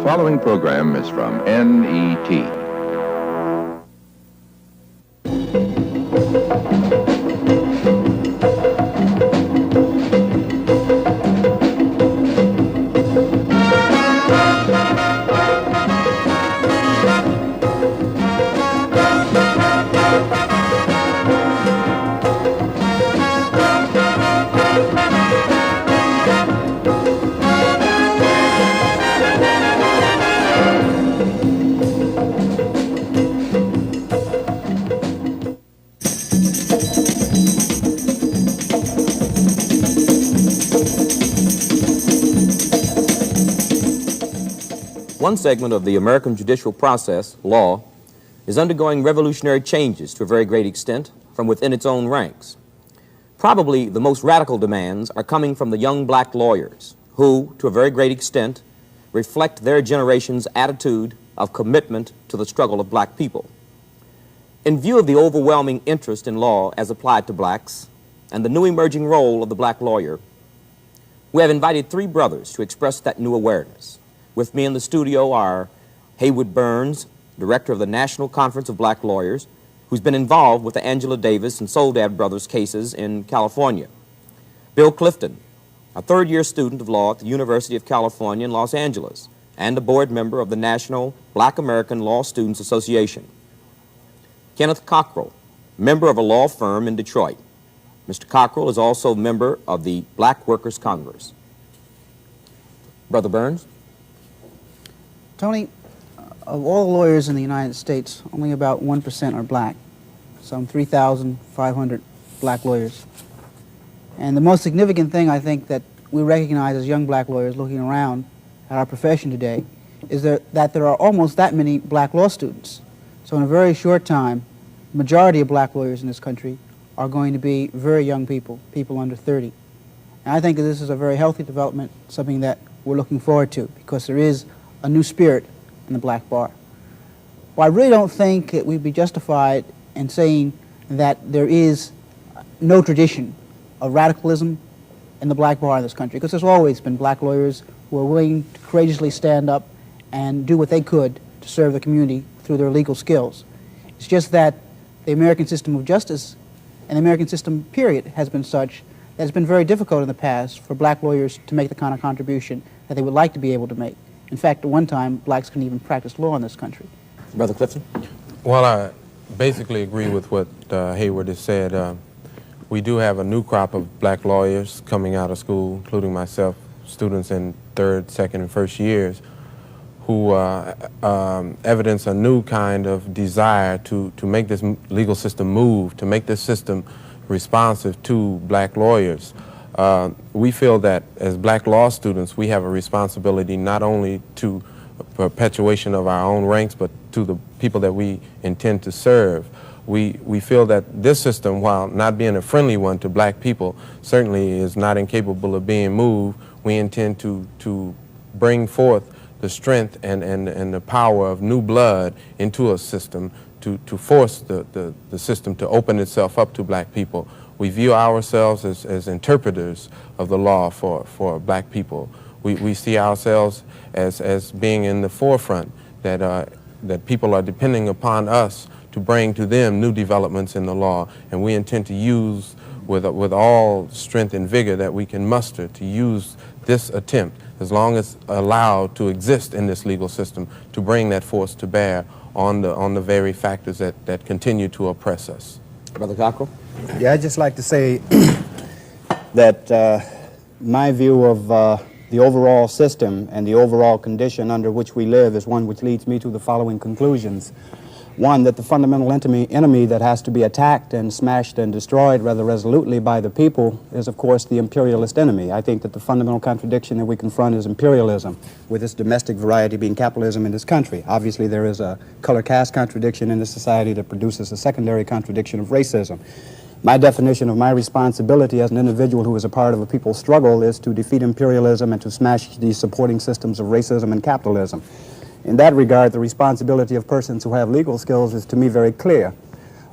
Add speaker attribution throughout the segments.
Speaker 1: following program is from NET.
Speaker 2: One segment of the American judicial process, law, is undergoing revolutionary changes to a very great extent from within its own ranks. Probably the most radical demands are coming from the young black lawyers who, to a very great extent, reflect their generation's attitude of commitment to the struggle of black people. In view of the overwhelming interest in law as applied to blacks and the new emerging role of the black lawyer, we have invited three brothers to express that new awareness. With me in the studio are Haywood Burns, director of the National Conference of Black Lawyers, who's been involved with the Angela Davis and Soledad brothers cases in California. Bill Clifton, a third-year student of law at the University of California in Los Angeles, and a board member of the National Black American Law Students Association. Kenneth Cockrel, member of a law firm in Detroit. Mr. Cockrel is also a member of the Black Workers Congress. Brother Burns?
Speaker 3: Tony, of all the lawyers in the United States, only about 1% are black, some 3,500 black lawyers. And the most significant thing I think that we recognize as young black lawyers looking around at our profession today is that there are almost that many black law students. So in a very short time, the majority of black lawyers in this country are going to be very young people, people under 30. And I think that this is a very healthy development, something that we're looking forward to, because there is a new spirit in the black bar. Well, I really don't think that we'd be justified in saying that there is no tradition of radicalism in the black bar in this country, because there's always been black lawyers who are willing to courageously stand up and do what they could to serve the community through their legal skills. It's just that the American system of justice and the American system, period, has been such that it's been very difficult in the past for black lawyers to make the kind of contribution that they would like to be able to make. In fact, at one time, blacks couldn't even practice law in this country.
Speaker 2: Brother Clifton?
Speaker 4: Well, I basically agree with what Haywood has said. We do have a new crop of black lawyers coming out of school, including myself, students in third, second, and first years, who evidence a new kind of desire to make this legal system move, to make this system responsive to black lawyers. We feel that as black law students, we have a responsibility not only to perpetuation of our own ranks, but to the people that we intend to serve. We feel that this system, while not being a friendly one to black people, certainly is not incapable of being moved. We intend to bring forth the strength and the power of new blood into a system to force the system to open itself up to black people. We view ourselves as interpreters of the law for black people. We see ourselves as being in the forefront, that people are depending upon us to bring to them new developments in the law, and we intend to use with all strength and vigor that we can muster to use this attempt, as long as allowed to exist in this legal system, to bring that force to bear on the very factors that continue to oppress us.
Speaker 2: Brother Cockrel?
Speaker 5: Yeah, I'd just like to say that my view of the overall system and the overall condition under which we live is one which leads me to the following conclusions. One, that the fundamental enemy that has to be attacked and smashed and destroyed rather resolutely by the people is, of course, the imperialist enemy. I think that the fundamental contradiction that we confront is imperialism, with its domestic variety being capitalism in this country. Obviously, there is a color-caste contradiction in this society that produces a secondary contradiction of racism. My definition of my responsibility as an individual who is a part of a people's struggle is to defeat imperialism and to smash the supporting systems of racism and capitalism. In that regard, the responsibility of persons who have legal skills is to me very clear.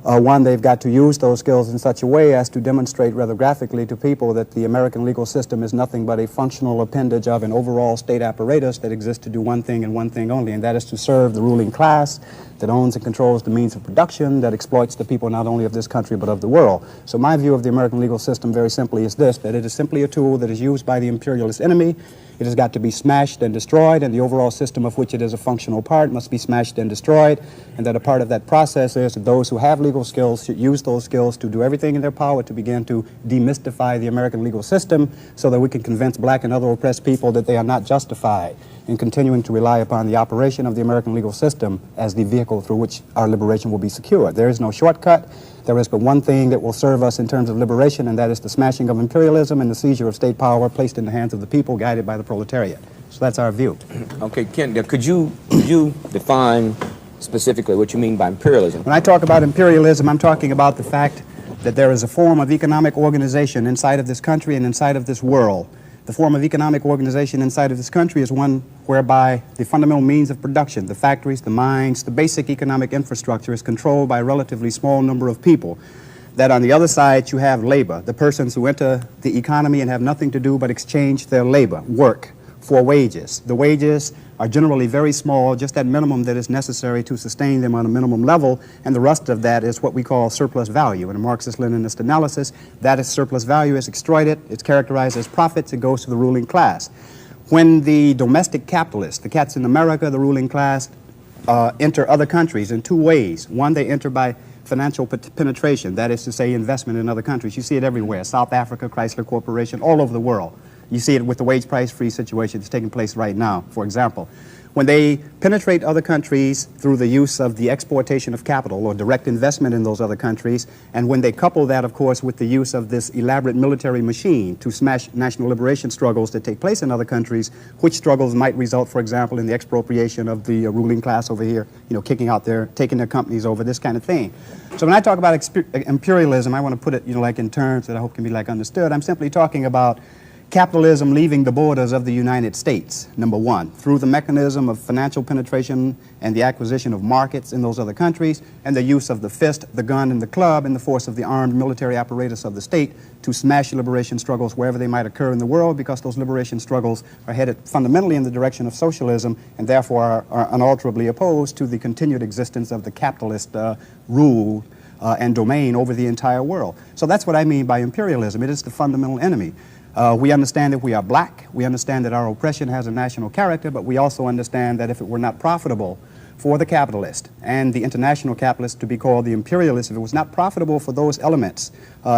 Speaker 5: One, they've got to use those skills in such a way as to demonstrate rather graphically to people that the American legal system is nothing but a functional appendage of an overall state apparatus that exists to do one thing and one thing only, and that is to serve the ruling class that owns and controls the means of production, that exploits the people not only of this country but of the world. So my view of the American legal system very simply is this, that it is simply a tool that is used by the imperialist enemy. It has got to be smashed and destroyed, and the overall system of which it is a functional part must be smashed and destroyed, and that a part of that process is that those who have legal skills should use those skills to do everything in their power to begin to demystify the American legal system so that we can convince black and other oppressed people that they are not justified in continuing to rely upon the operation of the American legal system as the vehicle through which our liberation will be secured. There is no shortcut. There is but one thing that will serve us in terms of liberation, and that is the smashing of imperialism and the seizure of state power placed in the hands of the people, guided by the proletariat. So that's our view.
Speaker 2: Okay, Ken, could you define specifically what you mean by imperialism?
Speaker 5: When I talk about imperialism, I'm talking about the fact that there is a form of economic organization inside of this country and inside of this world. The form of economic organization inside of this country is one whereby the fundamental means of production, the factories, the mines, the basic economic infrastructure is controlled by a relatively small number of people. That on the other side you have labor, the persons who enter the economy and have nothing to do but exchange their labor, work, for wages. The wages are generally very small, just that minimum that is necessary to sustain them on a minimum level, and the rest of that is what we call surplus value. In a Marxist-Leninist analysis, that is surplus value is exploited, it's characterized as profits, it goes to the ruling class. When the domestic capitalists, the cats in America, the ruling class, enter other countries in two ways. One, they enter by financial penetration, that is to say investment in other countries. You see it everywhere, South Africa, Chrysler Corporation, all over the world. You see it with the wage price free situation that's taking place right now, for example. When they penetrate other countries through the use of the exportation of capital or direct investment in those other countries, and when they couple that, of course, with the use of this elaborate military machine to smash national liberation struggles that take place in other countries, which struggles might result, for example, in the expropriation of the ruling class over here, kicking out taking their companies over, this kind of thing. So when I talk about imperialism, I want to put it, like in terms that I hope can be understood. I'm simply talking about capitalism leaving the borders of the United States, number one, through the mechanism of financial penetration and the acquisition of markets in those other countries, and the use of the fist, the gun, and the club, and the force of the armed military apparatus of the state to smash liberation struggles wherever they might occur in the world, because those liberation struggles are headed fundamentally in the direction of socialism, and therefore are unalterably opposed to the continued existence of the capitalist rule and domain over the entire world. So that's what I mean by imperialism. It is the fundamental enemy. We understand that we are black, we understand that our oppression has a national character, but we also understand that if it were not profitable for the capitalist and the international capitalist to be called the imperialist, if it was not profitable for those elements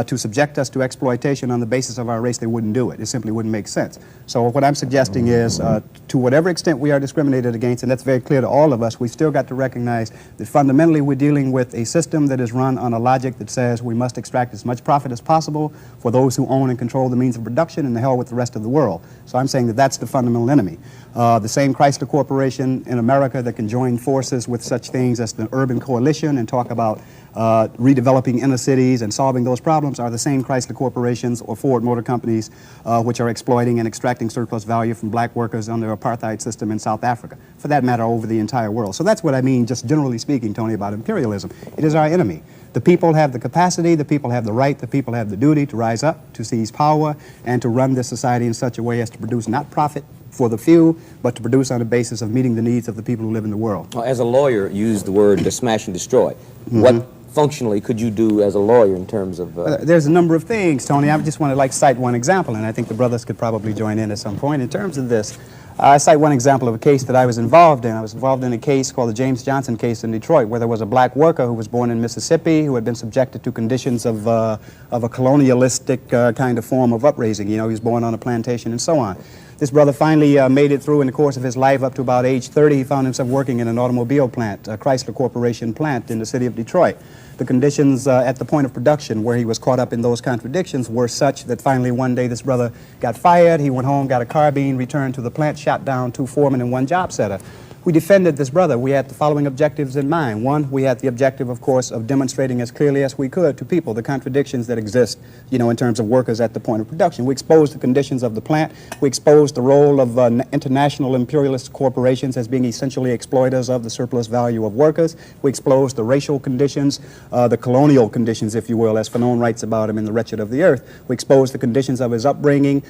Speaker 5: to subject us to exploitation on the basis of our race, they wouldn't do it. It simply wouldn't make sense. So what I'm suggesting is, to whatever extent we are discriminated against, and that's very clear to all of us, we've still got to recognize that fundamentally we're dealing with a system that is run on a logic that says we must extract as much profit as possible for those who own and control the means of production, and the hell with the rest of the world. So I'm saying that that's the fundamental enemy. The same Chrysler Corporation in America that can join forces with such things as the Urban Coalition and talk about redeveloping inner cities and solving those problems are the same Chrysler Corporations or Ford Motor Companies which are exploiting and extracting surplus value from black workers under the apartheid system in South Africa, for that matter over the entire world. So that's what I mean, just generally speaking, Tony, about imperialism. It is our enemy. The people have the capacity, the people have the right, the people have the duty to rise up, to seize power, and to run this society in such a way as to produce not profit for the few, but to produce on the basis of meeting the needs of the people who live in the world.
Speaker 2: Well, as a lawyer, you use the word to smash and destroy. What functionally could you do as a lawyer in terms of...
Speaker 5: There's a number of things, Tony. I just want to cite one example, and I think the brothers could probably join in at some point. In terms of this, I cite one example of a case that I was involved in. I was involved in a case called the James Johnson case in Detroit, where there was a black worker who was born in Mississippi who had been subjected to conditions of a colonialistic kind of form of upraising. He was born on a plantation and so on. This brother finally made it through in the course of his life up to about age 30. He found himself working in an automobile plant, a Chrysler Corporation plant in the city of Detroit. The conditions at the point of production where he was caught up in those contradictions were such that finally one day this brother got fired. He went home, got a carbine, returned to the plant, shot down 2 foremen and 1 job setter. We defended this brother. We had the following objectives in mind. One, we had the objective, of course, of demonstrating as clearly as we could to people the contradictions that exist, you know, in terms of workers at the point of production. We exposed the conditions of the plant. We exposed the role of international imperialist corporations as being essentially exploiters of the surplus value of workers. We exposed the racial conditions, the colonial conditions, if you will, as Fanon writes about him in The Wretched of the Earth. We exposed the conditions of his upbringing.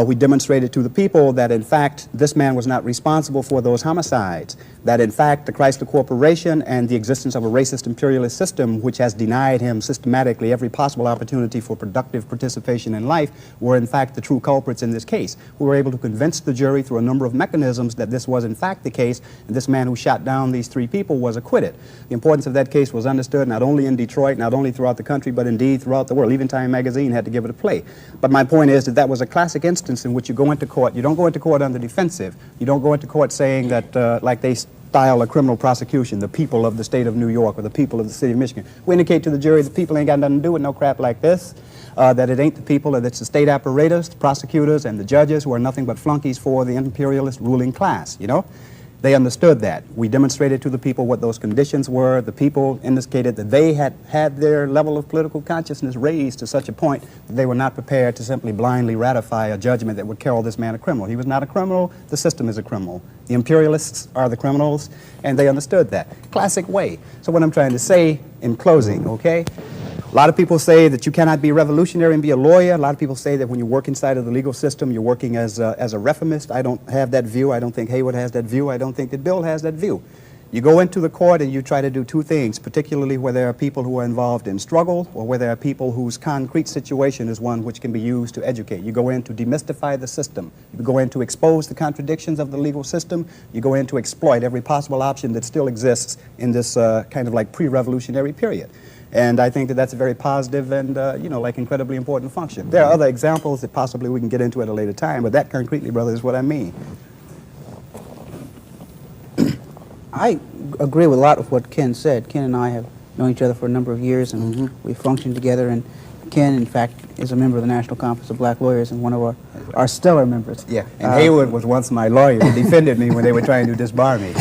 Speaker 5: We demonstrated to the people that, in fact, this man was not responsible for those homicides, that, in fact, the Chrysler Corporation and the existence of a racist imperialist system which has denied him systematically every possible opportunity for productive participation in life were, in fact, the true culprits in this case. We were able to convince the jury through a number of mechanisms that this was, in fact, the case, and this man who shot down these 3 people was acquitted. The importance of that case was understood not only in Detroit, not only throughout the country, but indeed throughout the world. Even Time magazine had to give it a play. But my point is that that was a classic instance in which you go into court. You don't go into court on the defensive. You don't go into court saying that, like they style a criminal prosecution, the people of the state of New York or the people of the city of Michigan. We indicate to the jury the people ain't got nothing to do with no crap like this, that it ain't the people, that it's the state apparatus, the prosecutors, and the judges who are nothing but flunkies for the imperialist ruling class, you know? They understood that. We demonstrated to the people what those conditions were. The people indicated that they had had their level of political consciousness raised to such a point that they were not prepared to simply blindly ratify a judgment that would call this man a criminal. He was not a criminal. The system is a criminal. The imperialists are the criminals, and they understood that. Classic way. So what I'm trying to say in closing, okay? A lot of people say that you cannot be revolutionary and be a lawyer. A lot of people say that when you work inside of the legal system, you're working as a reformist. I don't have that view. I don't think Haywood has that view. I don't think that Bill has that view. You go into the court and you try to do 2 things, particularly where there are people who are involved in struggle or where there are people whose concrete situation is one which can be used to educate. You go in to demystify the system. You go in to expose the contradictions of the legal system. You go in to exploit every possible option that still exists in this kind of like pre-revolutionary period. And I think that that's a very positive and, you know, like incredibly important function. There are other examples that possibly we can get into at a later time, but that concretely, brother, is what I mean.
Speaker 3: I agree with a lot of what Ken said. Ken and I have known each other for a number of years, and we functioned together. And Ken, in fact, is a member of the National Conference of Black Lawyers and one of our stellar members.
Speaker 5: Yeah, and Haywood was once my lawyer. He defended me when they were trying to disbar me.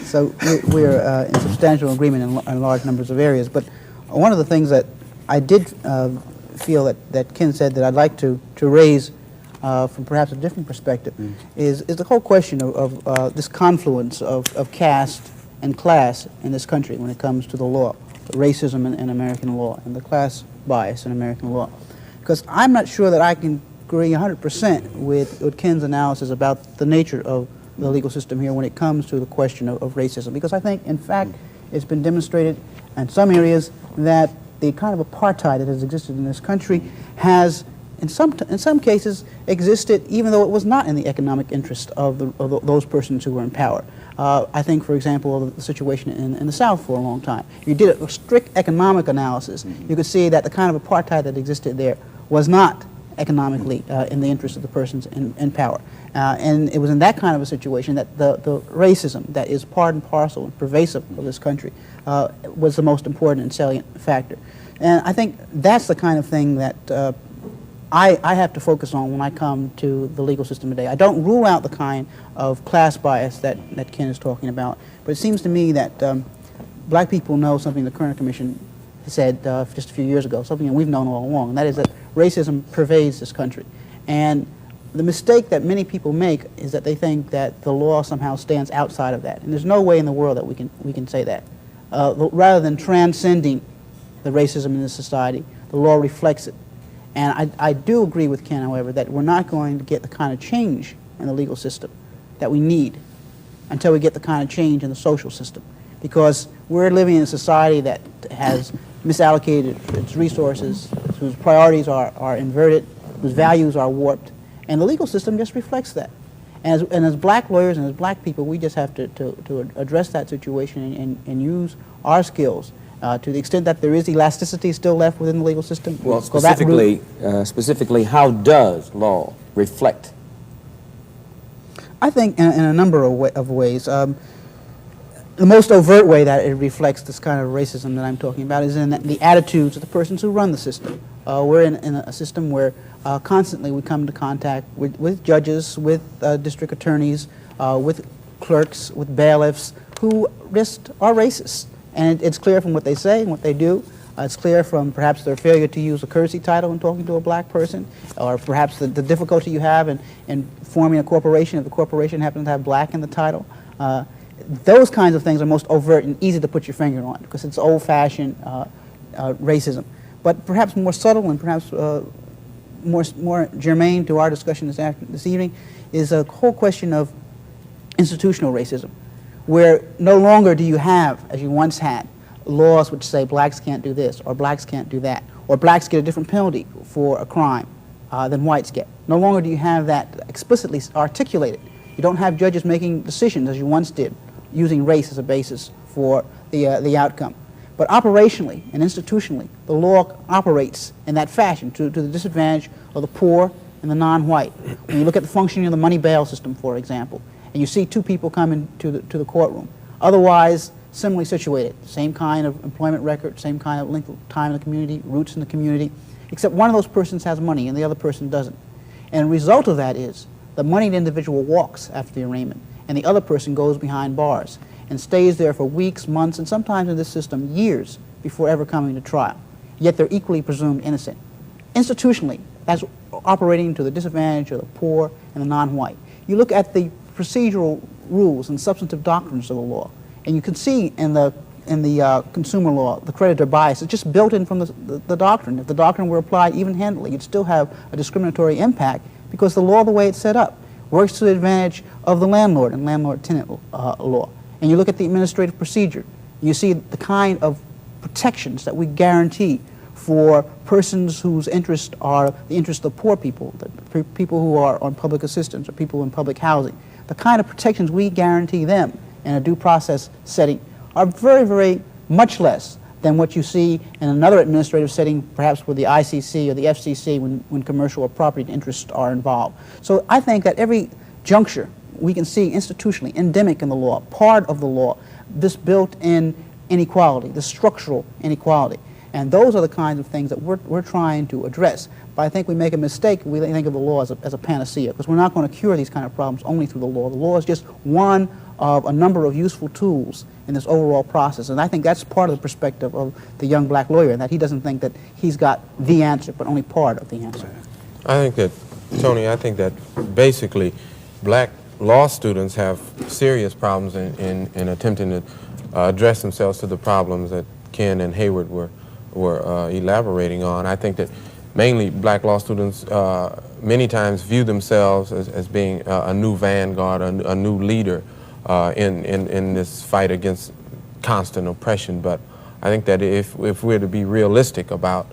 Speaker 3: So we're in substantial agreement in large numbers of areas. But one of the things that I did feel that Ken said that I'd like to raise from perhaps a different perspective is the whole question of this confluence of caste and class in this country when it comes to the law, the racism in American law and the class bias in American law. Because I'm not sure that I can agree 100% with Ken's analysis about the nature of the legal system here when it comes to the question of racism. Because I think, in fact, it's been demonstrated in some areas that the kind of apartheid that has existed in this country has, in some cases, existed even though it was not in the economic interest of those persons who were in power. I think, for example, of the situation in the South for a long time. You did a strict economic analysis. You could see that the kind of apartheid that existed there was not economically in the interest of the persons in power. And it was in that kind of a situation that the racism that is part and parcel and pervasive of this country was the most important and salient factor. And I think that's the kind of thing that I have to focus on when I come to the legal system today. I don't rule out the kind of class bias that Ken is talking about, but it seems to me that black people know something the Kerner Commission said just a few years ago, something that we've known all along, and that is that racism pervades this country. And the mistake that many people make is that they think that the law somehow stands outside of that, and there's no way in the world that we can say that. Rather than transcending the racism in this society, the law reflects it. And I do agree with Ken, however, that we're not going to get the kind of change in the legal system that we need until we get the kind of change in the social system. Because we're living in a society that has misallocated its resources, whose priorities are inverted, whose values are warped, and the legal system just reflects that. And as black lawyers and as black people, we just have to address that situation and use our skills to the extent that there is elasticity still left within the legal system.
Speaker 2: Well, specifically, how does law reflect?
Speaker 3: I think in a number of ways. The most overt way that it reflects this kind of racism that I'm talking about is in the attitudes of the persons who run the system. We're in a system where constantly we come into contact with judges, with district attorneys, with clerks, with bailiffs who are racist. And it's clear from what they say and what they do. It's clear from perhaps their failure to use a courtesy title when talking to a black person, or perhaps the difficulty you have in forming a corporation if the corporation happens to have black in the title. Those kinds of things are most overt and easy to put your finger on because it's old-fashioned racism. But perhaps more subtle and perhaps more germane to our discussion this evening is a whole question of institutional racism, where no longer do you have, as you once had, laws which say blacks can't do this or blacks can't do that, or blacks get a different penalty for a crime than whites get. No longer do you have that explicitly articulated. You don't have judges making decisions as you once did, using race as a basis for the outcome. But operationally and institutionally, the law operates in that fashion to the disadvantage of the poor and the non-white. When you look at the functioning of the money bail system, for example, and you see two people come into the courtroom, otherwise similarly situated, same kind of employment record, same kind of length of time in the community, roots in the community, except one of those persons has money and the other person doesn't. And the result of that is the moneyed individual walks after the arraignment, and the other person goes behind bars and stays there for weeks, months, and sometimes in this system years before ever coming to trial. Yet they're equally presumed innocent. Institutionally, that's operating to the disadvantage of the poor and the non-white. You look at the procedural rules and substantive doctrines of the law, and you can see in the consumer law the creditor bias. It's just built in from the doctrine. If the doctrine were applied even-handedly, you'd still have a discriminatory impact because the law, the way it's set up, works to the advantage of the landlord and landlord-tenant law. And you look at the administrative procedure, you see the kind of protections that we guarantee for persons whose interests are the interests of poor people, the people who are on public assistance or people in public housing. The kind of protections we guarantee them in a due process setting are very, very much less than what you see in another administrative setting, perhaps with the ICC or the FCC when commercial or property interests are involved. So I think that every juncture we can see institutionally, endemic in the law, part of the law, this built-in inequality, this structural inequality. And those are the kinds of things that we're trying to address. But I think we make a mistake, we think of the law as a panacea, because we're not going to cure these kind of problems only through the law. The law is just one of a number of useful tools in this overall process. And I think that's part of the perspective of the young black lawyer, and that he doesn't think that he's got the answer, but only part of the answer.
Speaker 4: I think that, Tony, I think that basically black law students have serious problems in attempting to address themselves to the problems that Ken and Haywood were elaborating on. I think that mainly black law students many times view themselves as being a new vanguard, a new leader in this fight against constant oppression. But I think that if we're to be realistic about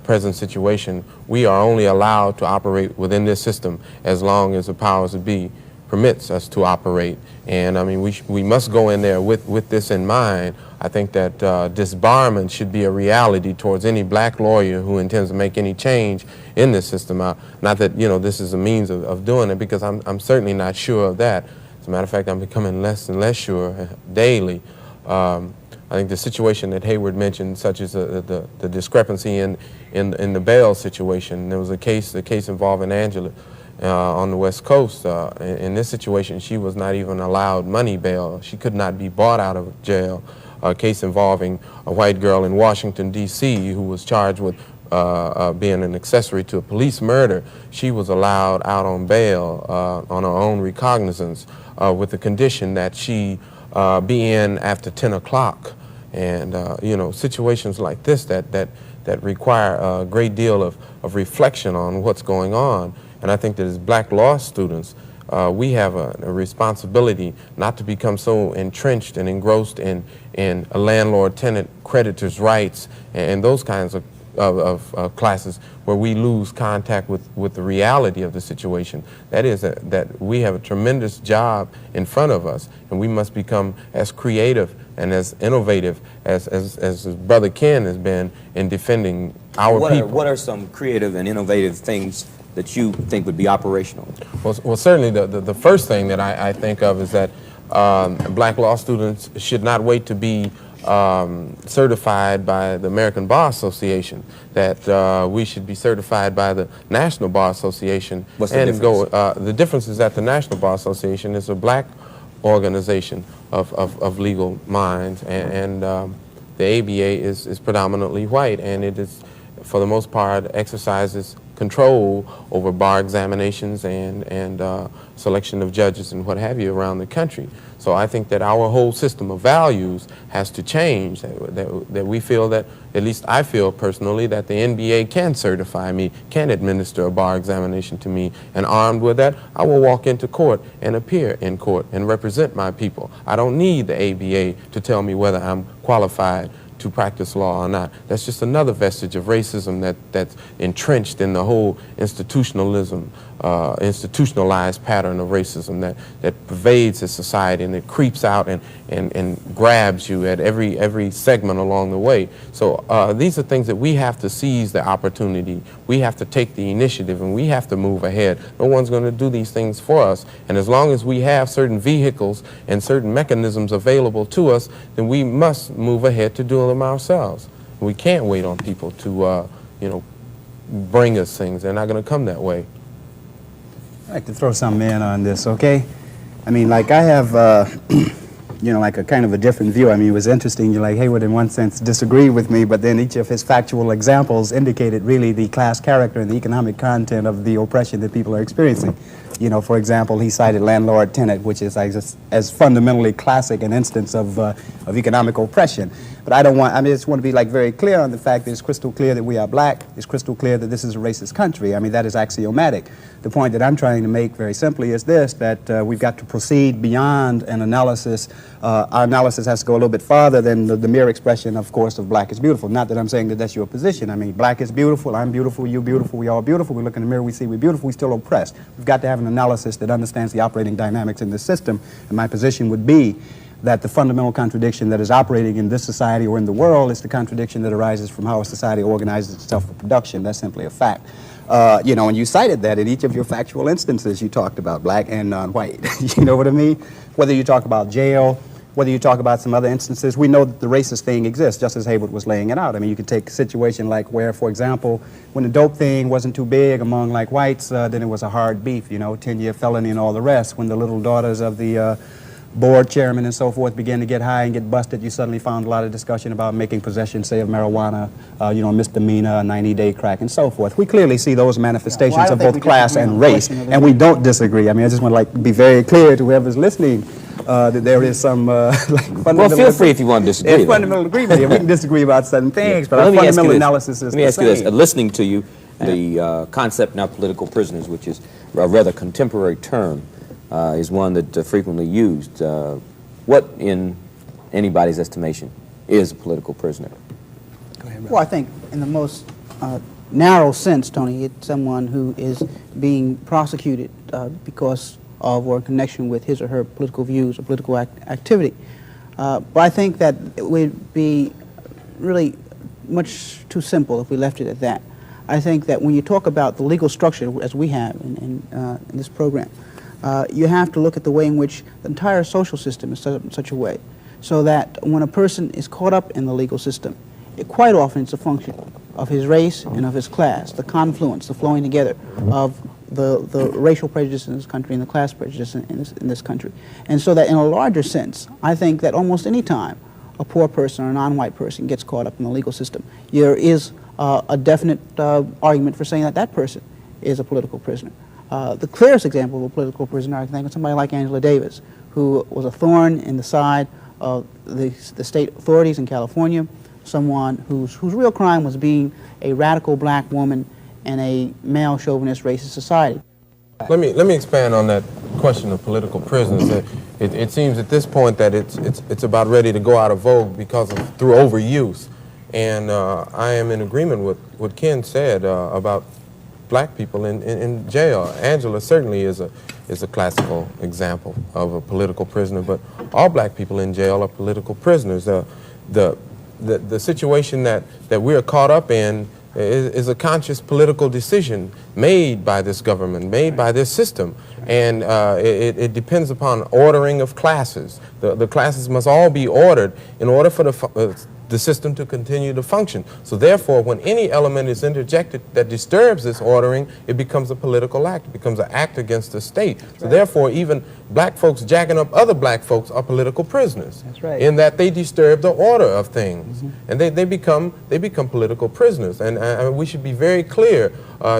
Speaker 4: present situation, we are only allowed to operate within this system as long as the powers that be permits us to operate. And I mean, we must go in there with this in mind. I think that disbarment should be a reality towards any black lawyer who intends to make any change in this system. Not that, you know, this is a means of doing it, because I'm certainly not sure of that. As a matter of fact, I'm becoming less and less sure daily. I think the situation that Haywood mentioned, such as the discrepancy in the bail situation, there was a case involving Angela on the West Coast. In this situation, she was not even allowed money bail. She could not be bought out of jail. A case involving a white girl in Washington, D.C., who was charged with being an accessory to a police murder. She was allowed out on bail on her own recognizance with the condition that she be in after 10 o'clock. And, you know, situations like this that require a great deal of reflection on what's going on. And I think that as black law students, we have a responsibility not to become so entrenched and engrossed in a landlord-tenant creditor's rights and those kinds of classes where we lose contact with the reality of the situation. That is that we have a tremendous job in front of us, and we must become as creative and as innovative as Brother Ken has been in defending our people.
Speaker 2: What are some creative and innovative things that you think would be operational?
Speaker 4: Well, certainly the first thing that I think of is that black law students should not wait to be certified by the American Bar Association, that we should be certified by the National Bar Association.
Speaker 2: What's the difference?
Speaker 4: The difference is that the National Bar Association is a black organization of legal minds, and the ABA is predominantly white, and it is, for the most part, exercises control over bar examinations and selection of judges and what have you around the country. So I think that our whole system of values has to change, that we feel that, at least I feel personally, that the NBA can certify me, can administer a bar examination to me, and armed with that, I will walk into court and appear in court and represent my people. I don't need the ABA to tell me whether I'm qualified to practice law or not. That's just another vestige of racism that's entrenched in the whole institutionalized pattern of racism that pervades the society, and it creeps out and grabs you at every segment along the way. So these are things that we have to seize the opportunity. We have to take the initiative, and we have to move ahead. No one's going to do these things for us, and as long as we have certain vehicles and certain mechanisms available to us, then we must move ahead to do them ourselves. We can't wait on people to bring us things. They're not going to come that way.
Speaker 5: I'd like to throw something in on this, okay? I mean, like, I have, like a kind of a different view. I mean, it was interesting. Like, Haywood, in one sense, disagreed with me, but then each of his factual examples indicated really the class character and the economic content of the oppression that people are experiencing. You know, for example, he cited landlord-tenant, which is as fundamentally classic an instance of economic oppression. But I just want to be like very clear on the fact that it's crystal clear that we are black. It's crystal clear that this is a racist country. I mean, that is axiomatic. The point that I'm trying to make very simply is this, that we've got to proceed beyond an analysis. Our analysis has to go a little bit farther than the mere expression, of course, of black is beautiful. Not that I'm saying that that's your position. I mean, black is beautiful, I'm beautiful, you're beautiful, we all beautiful. We look in the mirror, we see we're beautiful, we're still oppressed. We've got to have an analysis that understands the operating dynamics in this system. And my position would be that the fundamental contradiction that is operating in this society or in the world is the contradiction that arises from how a society organizes itself for production. That's simply a fact. And you cited that in each of your factual instances. You talked about black and non-white. You know what I mean? Whether you talk about jail, whether you talk about some other instances, we know that the racist thing exists, just as Haywood was laying it out. I mean, you could take a situation like where, for example, when the dope thing wasn't too big among like whites, then it was a hard beef, 10-year felony and all the rest. When the little daughters of the board chairman and so forth began to get high and get busted, you suddenly found a lot of discussion about making possession, say, of marijuana, misdemeanor, 90-day crack, and so forth. We clearly see those manifestations of both class and race, and we don't disagree. I mean, I just want to be very clear to whoever's listening that there is some fundamental...
Speaker 2: Well, feel free if you want to disagree.
Speaker 5: There's fundamental agreement here. We can disagree about certain things, but our fundamental analysis is the same.
Speaker 2: Let me ask you this. Listening to you, the concept now political prisoners, which is a rather contemporary term, is one that frequently used. What, in anybody's estimation, is a political prisoner?
Speaker 5: Go ahead,
Speaker 3: well, I think in the most narrow sense, Tony, it's someone who is being prosecuted because of or in connection with his or her political views or political activity. But I think that it would be really much too simple if we left it at that. I think that when you talk about the legal structure, as we have in this program, you have to look at the way in which the entire social system is set up in such a way so that when a person is caught up in the legal system, quite often it's a function of his race and of his class, the confluence, the flowing together of the racial prejudice in this country and the class prejudice in this country. And so that in a larger sense, I think that almost any time a poor person or a non-white person gets caught up in the legal system, there is a definite argument for saying that that person is a political prisoner. The clearest example of a political prisoner, I think, is somebody like Angela Davis, who was a thorn in the side of the state authorities in California, someone whose real crime was being a radical black woman in a male chauvinist racist society.
Speaker 4: Let me expand on that question of political prisoners. It seems at this point that it's about ready to go out of vogue through overuse, and I am in agreement with what Ken said about black people in jail. Angela certainly is a classical example of a political prisoner, but all black people in jail are political prisoners. The situation that we're caught up in is a conscious political decision made by this government, made by this system, and it depends upon ordering of classes. The classes must all be ordered in order for the system to continue to function. So therefore, when any element is interjected that disturbs this ordering, it becomes a political act. It becomes an act against the state. So therefore, even black folks jacking up other black folks are political prisoners.
Speaker 3: That's right.
Speaker 4: In that they disturb the order of things. And they become political prisoners. And we should be very clear,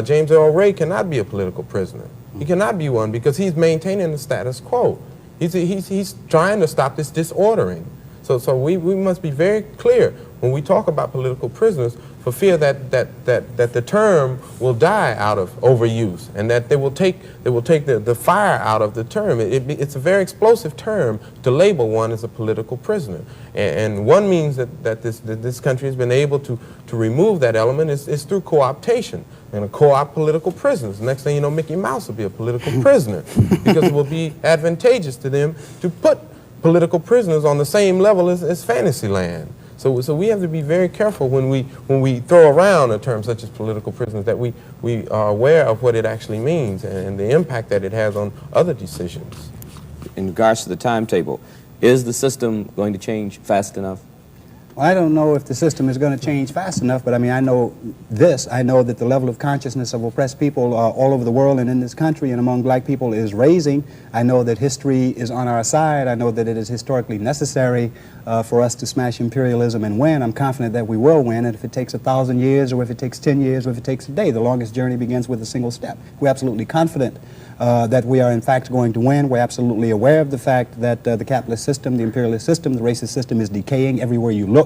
Speaker 4: James Earl Ray cannot be a political prisoner. He cannot be one because he's maintaining the status quo. He's trying to stop this disordering. So we must be very clear when we talk about political prisoners, for fear that the term will die out of overuse, and that they will take the fire out of the term. It's a very explosive term to label one as a political prisoner, and one means that this country has been able to remove that element is through co-optation. And co-opt political prisoners. Next thing you know, Mickey Mouse will be a political prisoner because it will be advantageous to them to put political prisoners on the same level as Fantasyland. So we have to be very careful when we throw around a term such as political prisoners, that we are aware of what it actually means and the impact that it has on other decisions.
Speaker 2: In regards to the timetable, is the system going to change fast enough?
Speaker 5: Well, I don't know if the system is going to change fast enough, but I mean, I know this. I know that the level of consciousness of oppressed people all over the world and in this country and among black people is raising. I know that history is on our side. I know that it is historically necessary for us to smash imperialism and win. I'm confident that we will win, and if it takes 1,000 years or if it takes 10 years or if it takes a day, the longest journey begins with a single step. We're absolutely confident that we are in fact going to win. We're absolutely aware of the fact that the capitalist system, the imperialist system, the racist system is decaying everywhere you look,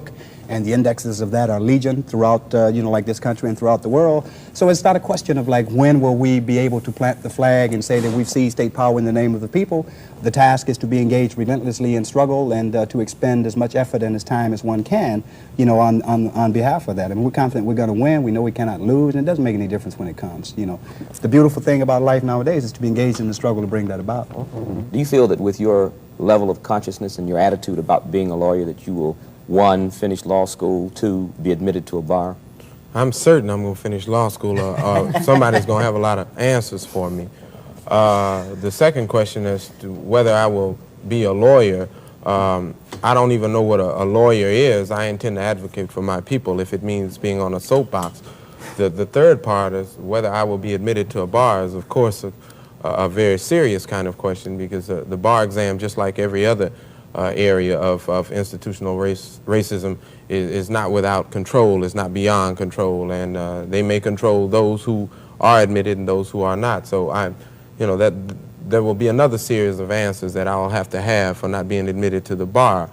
Speaker 5: and the indexes of that are legion throughout, like this country and throughout the world. So it's not a question of like when will we be able to plant the flag and say that we've seized state power in the name of the people. The task is to be engaged relentlessly in struggle and to expend as much effort and as time as one can, on behalf of that. I mean, we're confident we're going to win. We know we cannot lose, and it doesn't make any difference when it comes. The beautiful thing about life nowadays is to be engaged in the struggle to bring that about.
Speaker 2: Do you feel that with your level of consciousness and your attitude about being a lawyer that you will, 1, finish law school, 2, be admitted to a bar?
Speaker 4: I'm certain I'm going to finish law school, or somebody's going to have a lot of answers for me. The second question as to whether I will be a lawyer, I don't even know what a lawyer is. I intend to advocate for my people if it means being on a soapbox. The third part is whether I will be admitted to a bar is, of course, a very serious kind of question, because the bar exam, just like every other area of institutional racism, is not without control, is not beyond control, and they may control those who are admitted and those who are not. So that there will be another series of answers that I'll have to have for not being admitted to the bar.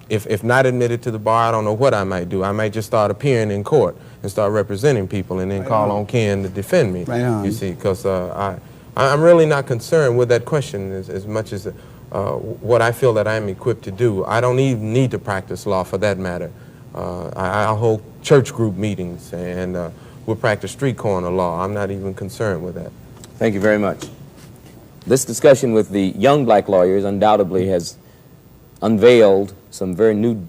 Speaker 4: If not admitted to the bar, I don't know what I might do. I might just start appearing in court and start representing people, and then call on Ken to defend me. You see, because I'm really not concerned with that question as much as what I feel that I'm equipped to do. I don't even need to practice law for that matter. I'll hold church group meetings, and we'll practice street corner law. I'm not even concerned with that.
Speaker 2: Thank you very much. This discussion with the young black lawyers undoubtedly has unveiled some very new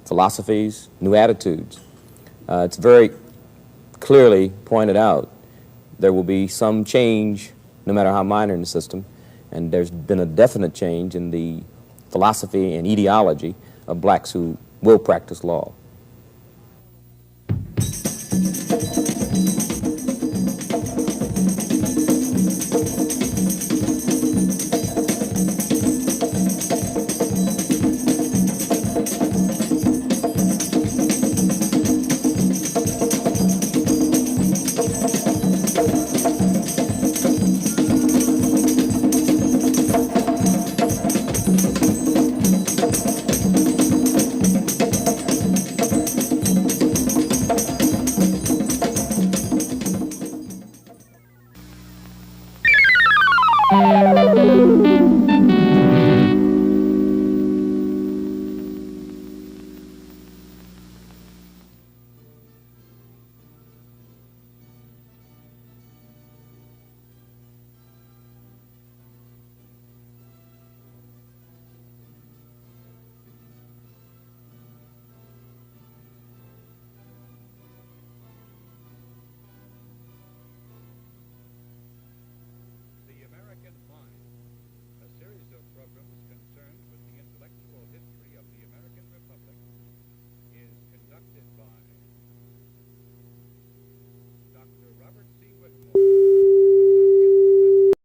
Speaker 2: philosophies, new attitudes. It's very clearly pointed out there will be some change, no matter how minor in the system, and there's been a definite change in the philosophy and ideology of blacks who will practice law.